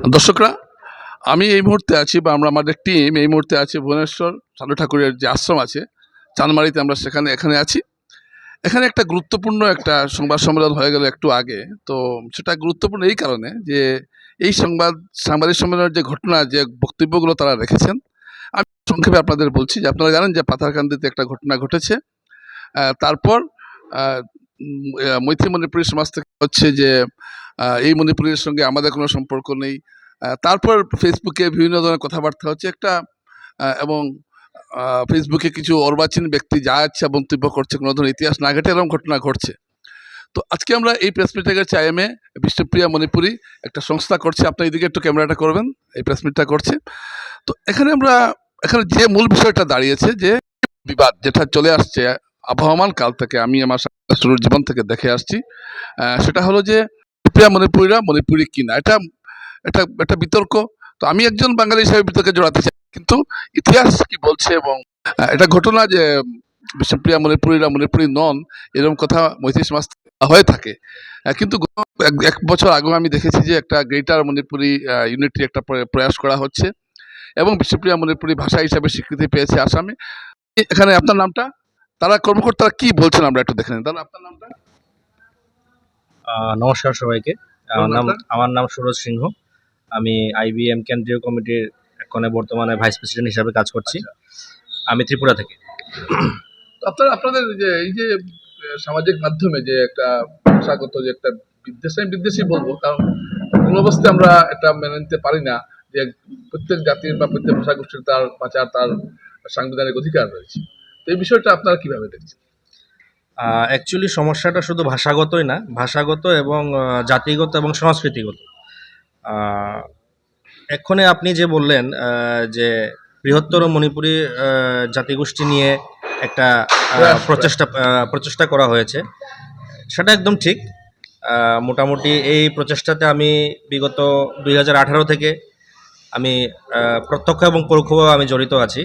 দর্শকরা, আমি এই মুহূর্তে আছি বা আমাদের টিম এই মুহূর্তে আছে ভুবনেশ্বর সাধু ঠাকুরের যে আশ্রম আছে চানমারিতে। আমরা এখানে আছি। এখানে একটা গুরুত্বপূর্ণ একটা সংবাদ সম্মেলন হয়ে গেল একটু আগে। তো সেটা গুরুত্বপূর্ণ এই কারণে যে এই সাংবাদিক সম্মেলনের যে ঘটনা, যে বক্তব্যগুলো তারা রেখেছেন, আমি সংক্ষেপে আপনাদের বলছি যে আপনারা জানেন যে পাথারকান্দিতে একটা ঘটনা ঘটেছে। তারপর মৈত্রী মণিপুরী সমাজ থেকে হচ্ছে যে এই মণিপুরের সঙ্গে আমাদের কোনো সম্পর্ক নেই। তারপর ফেসবুকে বিভিন্ন ধরনের কথাবার্তা হচ্ছে এবং ফেসবুকে কিছু অর্বাচীন ব্যক্তি যা ইচ্ছা মন্তব্য করছে, কোনো ধরনের ইতিহাস না ঘটে এরকম ঘটনা ঘটছে। তো আজকে আমরা এই প্রেস মিটে গেছি আইএমএ বিষ্ণুপ্রিয়া মণিপুরী একটা সংস্থা করছে। আপনার এদিকে একটু ক্যামেরাটা করবেন, এই প্রেস মিটটা করছে। তো এখানে যে মূল বিষয়টা দাঁড়িয়েছে যে বিবাদ যেটা চলে আসছে আবহমান কাল থেকে, আমি আমার শুরুর জীবন থেকে দেখে আসছি, সেটা হলো যে প্রিয়া মণিপুরীরা মণিপুরী কিনা, এটা এটা একটা বিতর্ক। তো আমি একজন বাঙালি হিসেবে বিতর্কে জড়াতে চাই, কিন্তু ইতিহাস কি বলছে এবং এটা ঘটনা যে বিষ্ণুপ্রিয়া মণিপুরীরা মণিপুরী নন এরকম কথা মৈত্রী সমাজ হয়ে থাকে। কিন্তু এক বছর আগেও আমি দেখেছি যে একটা গ্রেটার মণিপুরী ইউনিটি একটা প্রয়াস করা হচ্ছে এবং বিষ্ণুপ্রিয়া মণিপুরী ভাষা হিসাবে স্বীকৃতি পেয়েছে আসামে। এখানে আপনার নামটা, তারা কর্মকর্তারা কি বলছেন আমরা একটু দেখে নিন। তাহলে আপনার নামটা। নমস্কার সবাইকে। আমার নাম সুরজ সিংহ। আমি আইবিএম কেন্দ্রীয় কমিটির এখানে বর্তমানে ভাইস প্রেসিডেন্ট হিসাবে কাজ করছি। আমি ত্রিপুরা থেকে। আপনাদের যে এই যে সামাজিক মাধ্যমে যে একটা ভাষাগত যে একটা বিদ্বেষী বলবো, কারণ কোন অবস্থায় আমরা এটা মেনে নিতে পারি না যে প্রত্যেক জাতির বা প্রত্যেক ভাষা গোষ্ঠীর তার বাঁচার তার সাংবিধানিক অধিকার রয়েছে। তো এই বিষয়টা আপনারা কিভাবে দেখছেন? অ্যাকচুয়ালি সমস্যাটা শুধু ভাষাগতই না, ভাষাগত এবং জাতিগত এবং সংস্কৃতিগত। এক্ষণে আপনি যে বললেন যে বৃহত্তর মণিপুরী জাতিগোষ্ঠী নিয়ে একটা প্রচেষ্টা করা হয়েছে, সেটা একদম ঠিক। মোটামুটি এই প্রচেষ্টাতে আমি বিগত 2018 থেকে আমি প্রত্যক্ষ এবং পরোক্ষভাবে আমি জড়িত আছি।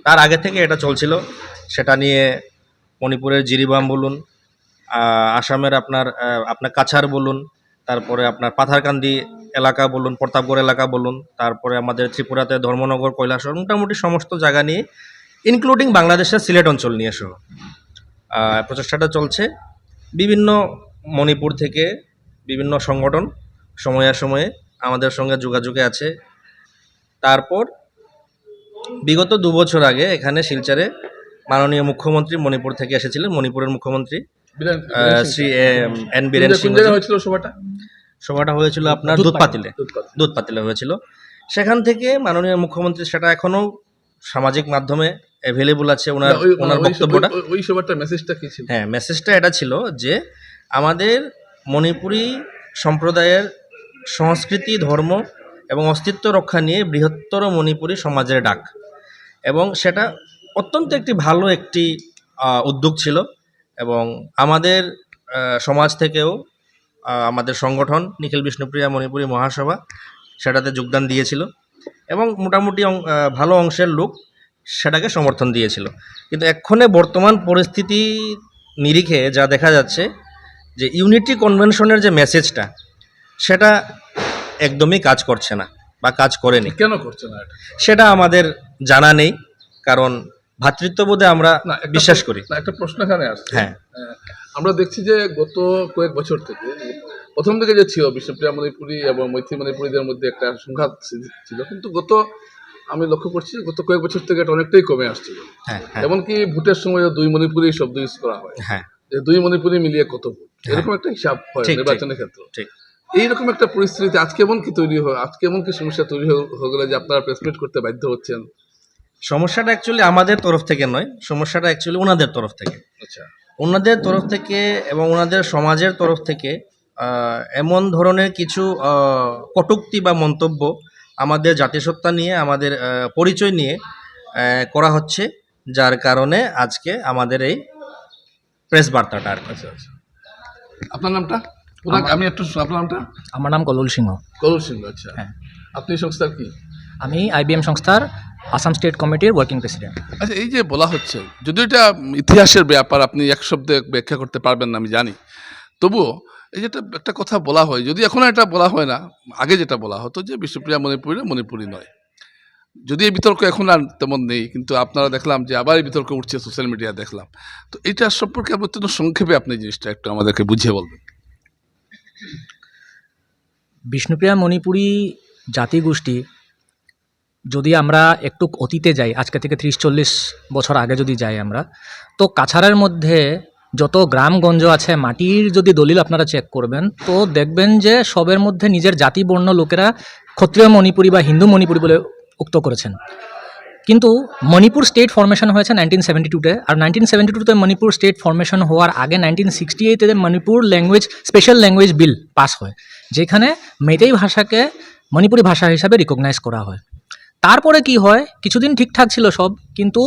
তার আগে থেকে এটা চলছিল। সেটা নিয়ে মণিপুরের জিরিবাম বলুন, আসামের আপনার কাছাড় বলুন, তারপরে আপনার পাথারকান্দি এলাকা বলুন, প্রতাপগড় এলাকা বলুন, তারপরে আমাদের ত্রিপুরাতে ধর্মনগর, কৈলাসহর, মোটামুটি সমস্ত জায়গা নিয়ে, ইনক্লুডিং বাংলাদেশের সিলেট অঞ্চল নিয়ে সহ প্রচেষ্টাটা চলছে। বিভিন্ন মণিপুর থেকে বিভিন্ন সংগঠন সময়ে সময়ে আমাদের সঙ্গে যোগাযোগে আছে। তারপর বিগত 2 বছর আগে এখানে শিলচরে মাননীয় মুখ্যমন্ত্রী মণিপুর থেকে এসেছিলেন, মণিপুরের মুখ্যমন্ত্রী শ্রী এন বীরেন সিং। সভাটা হয়েছিল আপনার দুধপাতিলে হয়েছিল। সেখান থেকে মাননীয় মুখ্যমন্ত্রী, সেটা এখনো সামাজিক মাধ্যমে অ্যাভেলেবল আছে ওনার বক্তব্যটা। ওই সভাটার মেসেজটা কি ছিল? হ্যাঁ, মেসেজটা এটা ছিল যে আমাদের মণিপুরী সম্প্রদায়ের সংস্কৃতি, ধর্ম এবং অস্তিত্ব রক্ষা নিয়ে বৃহত্তর মণিপুরী সমাজের ডাক, এবং সেটা অত্যন্ত একটি ভালো একটি উদ্যোগ ছিল। এবং আমাদের সমাজ থেকেও আমাদের সংগঠন নিখিল বিষ্ণুপ্রিয়া মণিপুরী মহাসভা সেটাতে যোগদান দিয়েছিল এবং মোটামুটি ভালো অংশের লোক সেটাকে সমর্থন দিয়েছিল। কিন্তু এক্ষণে বর্তমান পরিস্থিতি নিরিখে যা দেখা যাচ্ছে যে ইউনিটি কনভেনশনের যে মেসেজটা, সেটা একদমই কাজ করছে না বা কাজ করেনি। কেন করছে না সেটা আমাদের জানা নেই, কারণ ভ্রাতৃত্ববোধে আমরা বিশ্বাস করি। একটা প্রশ্ন এখানে আসছে। হ্যাঁ, আমরা দেখছি যে গত কয়েক বছর থেকে, প্রথম দিকে যে ছিল বিষ্ণুপ্রিয়া মণিপুরী এবং মৈত্রী মণিপুরীদের মধ্যে একটা সংঘাত ছিল, কিন্তু আমি লক্ষ্য করছি গত কয়েক বছর থেকে এটা অনেকটাই কমে আসছিল। এমনকি ভোটের সময় 2 মণিপুরী শব্দ ইউজ করা হয়, যে 2 মণিপুরী মিলিয়ে কত ভোট, এরকম একটা হিসাব হয় নির্বাচনের ক্ষেত্রে। এইরকম একটা পরিস্থিতিতে আজকে এমন কি সমস্যা তৈরি হয়ে গেল যে আপনারা প্রেসমিট করতে বাধ্য হচ্ছেন? সমস্যাটা অ্যাকচুয়ালি আমাদের তরফ থেকে নয়, সমস্যাটা অ্যাকচুয়ালি ওনাদের তরফ থেকে। আচ্ছা, ওনাদের তরফ থেকে এবং ওনাদের সমাজের তরফ থেকে এমন ধরনের কিছু কটূক্তি বা মন্তব্য আমাদের জাতিসত্তা নিয়ে, আমাদের পরিচয় নিয়ে করা হচ্ছে, যার কারণে আজকে আমাদের এই প্রেস বার্তাটা আর কি। আচ্ছা, আপনার নামটা? আপনার নামটা? আমার নাম কলুল সিংহ। আচ্ছা, হ্যাঁ। আপনি সংস্থার কি? আমি আইবিএম সংস্থার আসাম স্টেট কমিটির ওয়ার্কিং প্রেসিডেন্ট। আচ্ছা, এই যে বলা হচ্ছে, যদিও এটা ইতিহাসের ব্যাপার, আপনি এক শব্দে ব্যাখ্যা করতে পারবেন না আমি জানি, তবুও এই যেটা একটা কথা বলা হয়, যদি এখন এটা বলা হয় না, আগে যেটা বলা হতো যে বিষ্ণুপ্রিয়া মণিপুরী মণিপুরী নয়। যদি এই বিতর্ক এখন আর তেমন নেই, কিন্তু আপনারা দেখলাম যে আবার এই বিতর্ক উঠছে, সোশ্যাল মিডিয়া দেখলাম। তো এটা সম্পর্কে অত্যন্ত সংক্ষেপে আপনি জিনিসটা একটু আমাদেরকে বুঝিয়ে বলবেন। বিষ্ণুপ্রিয়া মণিপুরী জাতিগোষ্ঠী, যদি আমরা একটু অতীতে যাই, আজকে থেকে 30-40 বছর আগে যদি যাই আমরা, তো কাছাড়ের মধ্যে যত গ্রামগঞ্জ আছে, মাটির যদি দলিল আপনারা চেক করবেন, তো দেখবেন যে সবের মধ্যে নিজের জাতি বর্ণ লোকেরা ক্ষত্রিয় মণিপুরী বা হিন্দু মণিপুরী বলে উক্ত করেছেন। কিন্তু মণিপুর স্টেট ফরমেশন হয়েছে 1972-তে, আর 1972-তে মণিপুর স্টেট ফরমেশন হওয়ার আগে 1968-তে Manipur language special language bill pass হয়, যেখানে মেইতেই ভাষাকে মণিপুরি ভাষা হিসাবে রিকগনাইজ করা হয়। তারপরে কি হয়, কিছুদিন ঠিকঠাক ছিল সব, কিন্তু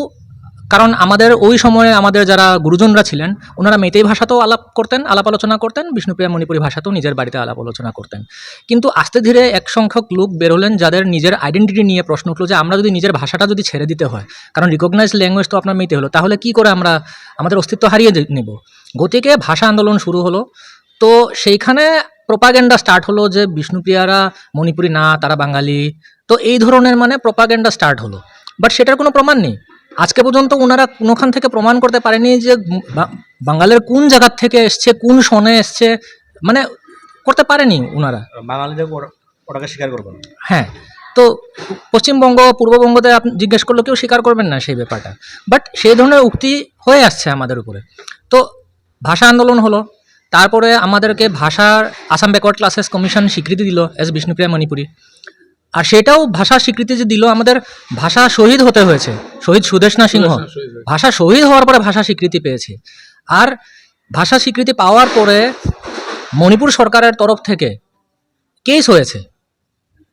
কারণ আমাদের ওই সময়ে আমাদের যারা গুরুজনরা ছিলেন, ওনারা মেইতেই ভাষাতেও আলাপ আলোচনা করতেন, বিষ্ণুপ্রিয়া মণিপুরি ভাষাতেও নিজের বাড়িতে আলাপ আলোচনা করতেন। কিন্তু আস্তে ধীরে এক সংখ্যক লোক বের হলেন যাদের নিজের আইডেন্টিটি নিয়ে প্রশ্ন উঠলো যে আমরা যদি নিজের ভাষাটা যদি ছেড়ে দিতে হয়, কারণ রিকগনাইজ ল্যাঙ্গুয়েজ তো আপনার মেইতে হলো, তাহলে কি করে আমরা আমাদের অস্তিত্ব হারিয়ে নেব। গতিকে ভাষা আন্দোলন শুরু হলো। তো সেইখানে প্রোপাগেন্ডা স্টার্ট হলো যে বিষ্ণুপ্রিয়ারা মণিপুরি না, তারা বাঙালি। তো এই ধরনের প্রোপাগেন্ডা স্টার্ট হলো, বাট সেটার কোনো প্রমাণ নেই। আজকে পর্যন্ত ওনারা কোনোখান থেকে প্রমাণ করতে পারেনি যে বাঙালির কোন জায়গার থেকে এসছে, কোন সনে এসছে, করতে পারেনি ওনারা। বাঙালিদের ওটাকে স্বীকার করবেন। হ্যাঁ, তো পশ্চিমবঙ্গ পূর্ববঙ্গতে আপনি জিজ্ঞেস করলে কেউ স্বীকার করবেন না সেই ব্যাপারটা, বাট সেই ধরনের উক্তি হয়ে আসছে আমাদের উপরে। তো ভাষা আন্দোলন হলো, তারপরে আমাদেরকে ভাষার আসাম ব্যাকওয়ার্ড ক্লাসেস কমিশন স্বীকৃতি দিল এস বিষ্ণুপ্রিয়া মণিপুরী। আর সেটাও ভাষার স্বীকৃতি যে দিল, আমাদের ভাষা শহীদ হতে হয়েছে, শহীদ সুদেষ্ণা সিংহ ভাষা শহীদ হওয়ার পরে ভাষা স্বীকৃতি পেয়েছে। আর ভাষা স্বীকৃতি পাওয়ার পরে মণিপুর সরকারের তরফ থেকে কেস হয়েছে।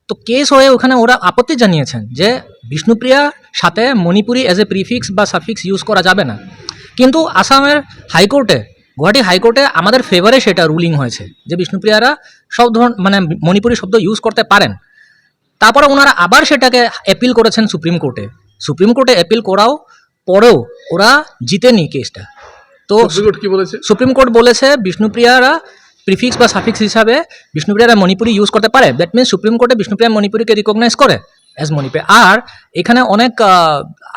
তো কেস হয়ে ওখানে ওরা আপত্তি জানিয়েছেন যে বিষ্ণুপ্রিয়ার সাথে মণিপুরি অ্যাজ এ প্রিফিক্স বা সাফিক্স ইউজ করা যাবে না। কিন্তু আসামের হাইকোর্টে, গুয়াহাটি হাইকোর্টে আমাদের ফেভারে সেটা রুলিং হয়েছে যে বিষ্ণুপ্রিয়ারা সব মণিপুরি শব্দ ইউজ করতে পারেন। তারপরে ওনারা আবার সেটাকে অ্যাপিল করেছেন সুপ্রিম কোর্টে। সুপ্রিম কোর্টে অ্যাপিল করাও পরেও ওরা জিতেনি কেসটা। তো কি বলেছে? সুপ্রিম কোর্ট বলেছে বিষ্ণুপ্রিয়ারা প্রিফিক্স বা সাফিক্স হিসাবে বিষ্ণুপ্রিয়ারা মণিপুরি ইউজ করতে পারে। দ্যাট মিনস সুপ্রিম কোর্টে বিষ্ণুপ্রিয়া মণিপুরিকে রিকগনাইজ করে অ্যাজ মণিপুরি। আর এখানে অনেক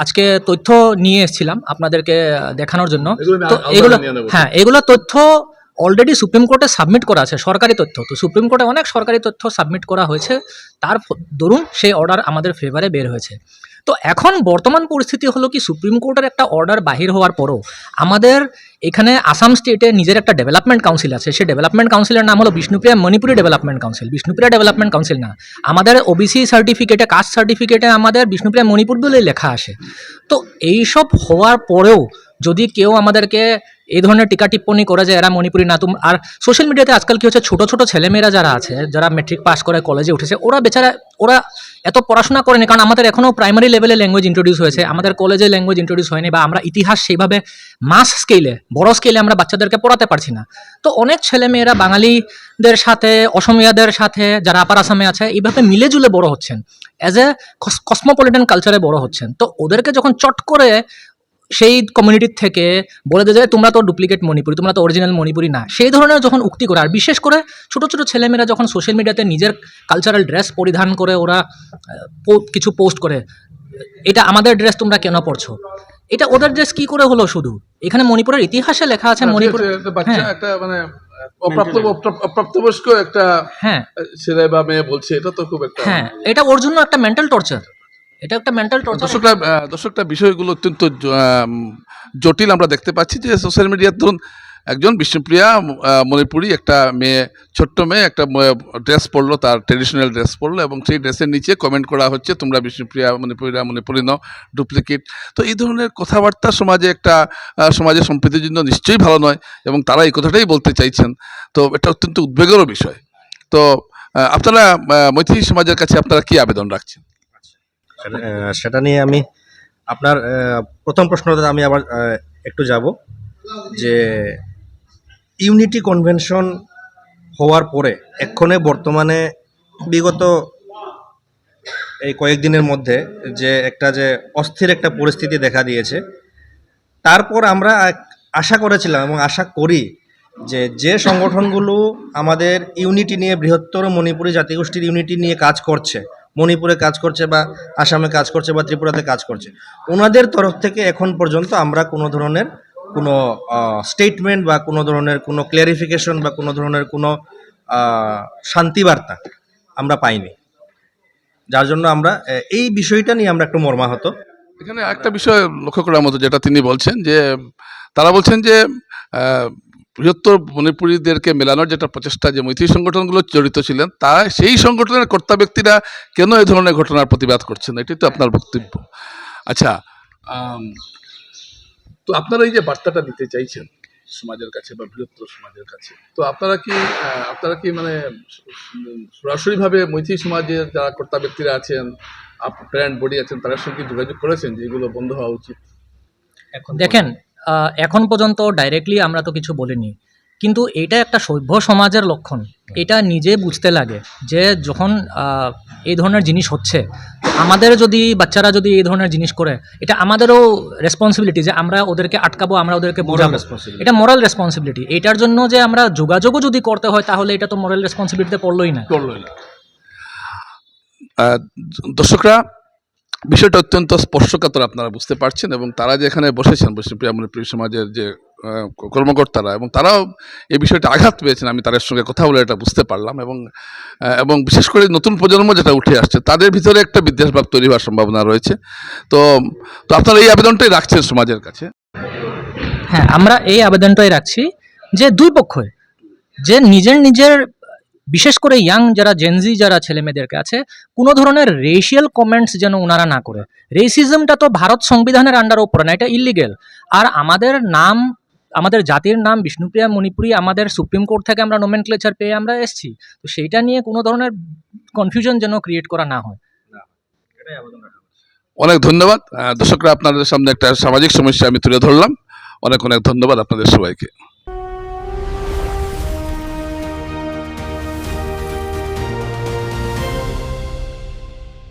আজকে তথ্য নিয়ে এসেছিলাম আপনাদেরকে দেখানোর জন্য। তো এগুলো তথ্য অলরেডি সুপ্রিম কোর্টে সাবমিট করা আছে, সরকারি তথ্য। তো সুপ্রিম কোর্টে অনেক সরকারি তথ্য সাবমিট করা হয়েছে, তার দরুন সেই অর্ডার আমাদের ফেভারে বের হয়েছে। তো এখন বর্তমান পরিস্থিতি হলো কি, সুপ্রিম কোর্টের একটা অর্ডার বাহির হওয়ার পরও আমাদের এখানে আসাম স্টেটে নিজের একটা ডেভেলপমেন্ট কাউন্সিল আছে। সেই ডেভেলপমেন্ট কাউন্সিলের নাম হলো Bishnupriya Manipuri development council. Bishnupriya development council না, আমাদের ওবিসি সার্টিফিকেটে, কাস্ট সার্টিফিকেটে আমাদের বিষ্ণুপ্রিয়া মণিপুর বলেই লেখা আসে। তো এইসব হওয়ার পরেও যদি কেউ আমাদেরকে এই ধরনের টিকা টিপ্পণী করে যে এরা মণিপুরি না। আর সোশ্যাল মিডিয়াতে আজকাল কি হচ্ছে, ছোট ছোট ছেলেমেয়েরা যারা আছে, যারা মেট্রিক পাস করে কলেজে উঠেছে, ওরা এত পড়াশোনা করেনি, কারণ আমাদের এখনও প্রাইমারি লেভেলে ল্যাঙ্গুয়েজ ইন্ট্রোডিউস হয়েছে, আমাদের কলেজে ল্যাঙ্গুয়েজ ইন্ট্রোডিউস হয়নি, বা আমরা ইতিহাস সেইভাবে মাস স্কেলে, বড় স্কেলে আমরা বাচ্চাদেরকে পড়াতে পারছি না। তো অনেক ছেলেমেয়েরা বাঙালিদের সাথে, অসমিয়াদের সাথে, যারা আপার আসামে আছে, এইভাবে মিলেজুলে বড় হচ্ছেন, অ্যাজ এ কসমোপলিটন কালচারে বড় হচ্ছেন। তো ওদেরকে যখন চট করে সেই কমিউনিটির থেকে বলে দেয় যে তোমরা তো ডুপ্লিকেট মণিপুরি, তোমরা তো অরিজিনাল মণিপুরি না, সেই ধরনের যখন উক্তি করে, আর বিশেষ করে ছোটো ছোটো ছেলেমেয়েরা যখন সোশ্যাল মিডিয়াতে নিজের কালচারাল ড্রেস পরিধান করে ওরা কিছু পোস্ট করে, এটা আমাদের ড্রেস তোমরা কেন পরছো, এটা ওদের ড্রেস কি করে হলো? শুধু এখানে মণিপুরের ইতিহাসে লেখা আছে মণিপুর, একটা অপ্রাপ্তবয়স্ক একটা ছেলে বা মেয়ে বলছে, এটা তো খুব একটা, এটা ওর জন্য একটা মেন্টাল টর্চার, এটা একটা মেন্টাল টর্চার। দর্শকটা বিষয়গুলো অত্যন্ত জটিল আমরা দেখতে পাচ্ছি যে সোশ্যাল মিডিয়ার ধরুন একজন বিষ্ণুপ্রিয়া মণিপুরি একটা মেয়ে, ছোট্ট মেয়ে একটা ড্রেস পরলো, তার ট্রেডিশনাল ড্রেস পরলো, এবং সেই ড্রেসের নিচে কমেন্ট করা হচ্ছে তোমরা বিষ্ণুপ্রিয়া মণিপুরি নও, ডুপ্লিকেট। তো এই ধরনের কথাবার্তা সমাজের সম্প্রীতির জন্য নিশ্চয়ই ভালো নয়, এবং তারা এই কথাটাই বলতে চাইছেন। তো এটা অত্যন্ত উদ্বেগেরও বিষয়। তো আপনারা মৈথিলি সমাজের কাছে আপনারা কি আবেদন রাখছেন? সেটা নিয়ে আমি আপনার প্রথম প্রশ্নতে আমি আবার একটু যাব যে ইউনিটি কনভেনশন হওয়ার পরে এক্ষণে বর্তমানে বিগত এই কয়েকদিনের মধ্যে যে অস্থির একটা পরিস্থিতি দেখা দিয়েছে, তারপর আমরা আশা করেছিলাম এবং আশা করি যে সংগঠনগুলো আমাদের ইউনিটি নিয়ে, বৃহত্তর মণিপুরী জাতিগোষ্ঠীর ইউনিটি নিয়ে কাজ করছে, মণিপুরে কাজ করছে বা আসামে কাজ করছে বা ত্রিপুরাতে কাজ করছে, ওনাদের তরফ থেকে এখন পর্যন্ত আমরা কোনো ধরনের কোনো স্টেটমেন্ট বা কোনো ধরনের কোনো ক্লিয়ারিফিকেশন বা কোনো ধরনের কোনো শান্তিবার্তা আমরা পাইনি, যার জন্য আমরা এই বিষয়টা নিয়ে আমরা একটু মর্মাহত। এখানে একটা বিষয় লক্ষ্য করার মতো, যেটা তিনি বলছেন যে তারা বলছেন যে বৃহত্তর মণিপুরীদেরকে মেলানোর যেটা প্রচেষ্টা, যে মৈত্রী সংগঠনগুলো জড়িত ছিলেন, তা সেই সংগঠনের কর্তা ব্যক্তিরা কেন এই ধরনের ঘটনার প্রতিবাদ করছেন, এটি তো আপনার বক্তব্য। আচ্ছা, তো আপনারা এই যে বার্তাটা দিতে চাইছেন সমাজের কাছে বা বৃহত্তর সমাজের কাছে, তো আপনারা কি মানে সরাসরিভাবে মৈত্রী সমাজের যারা কর্তা ব্যক্তিরা আছেন, প্যারেন্ট বডি আছেন, তাদের সঙ্গে যোগাযোগ করেছেন যে এগুলো বন্ধ হওয়া উচিত? দেখেন, এখন পর্যন্ত ডাইরেক্টলি আমরা তো কিছু বলিনি, কিন্তু এটা একটা সভ্য সমাজের লক্ষণ। এটা নিজে বুঝতে লাগে যে যখন এই ধরনের জিনিস হচ্ছে, আমাদের যদি বাচ্চারা যদি এই ধরনের জিনিস করে, এটা আমাদেরও রেসপন্সিবিলিটি যে আমরা ওদেরকে আটকাবো, আমরা ওদেরকে বোঝাবো। এটা মোরাল রেসপন্সিবিলিটি। এটার জন্য যে আমরা যোগাযোগও যদি করতে হয়, তাহলে এটা তো মোরাল রেসপন্সিবিলিটিতে পড়লোই না। দর্শকরা, বিষয়টা অত্যন্ত স্পর্শকাতর, আপনারা বুঝতে পারছেন, এবং তারা যে এখানে বসেছেন বিষ্ণুপ্রিয়া মণিপুরী সমাজের যে কর্মকর্তারা, এবং তারাও এই বিষয়টা আঘাত পেয়েছেন, আমি তাদের সঙ্গে কথা বলে এটা বুঝতে পারলাম। এবং বিশেষ করে নতুন প্রজন্ম যেটা উঠে আসছে, তাদের ভিতরে একটা বিদ্বেষভাব তৈরি হওয়ার সম্ভাবনা রয়েছে। তো আপনারা এই আবেদনটাই রাখছেন সমাজের কাছে? হ্যাঁ, আমরা এই আবেদনটাই রাখছি যে দুই পক্ষই যে নিজের বিশেষ করে ইয়াং যারা জেনজি যারা ছেলেমেয়েদেরকে আছে, কোনো ধরনের রেশিয়াল কমেন্টস যেন ওনারা না করে। রেসিজমটা তো ভারত সংবিধানের আন্ডারও পড়ে না, এটা ইলিগেল। আর আমাদের জাতির নাম বিষ্ণুপ্রিয়া মণিপুরী, আমাদের সুপ্রিম কোর্ট থেকে আমরা নোমেনক্লেচার পেয়ে আমরা এসেছি। তো সেইটা নিয়ে কোনো ধরনের কনফিউশন যেন ক্রিয়েট করা না হয়। অনেক ধন্যবাদ। দর্শকরা, আপনাদের সামনে একটা সামাজিক সমস্যা আমি তুলে ধরলাম। অনেক ধন্যবাদ আপনাদের সবাইকে।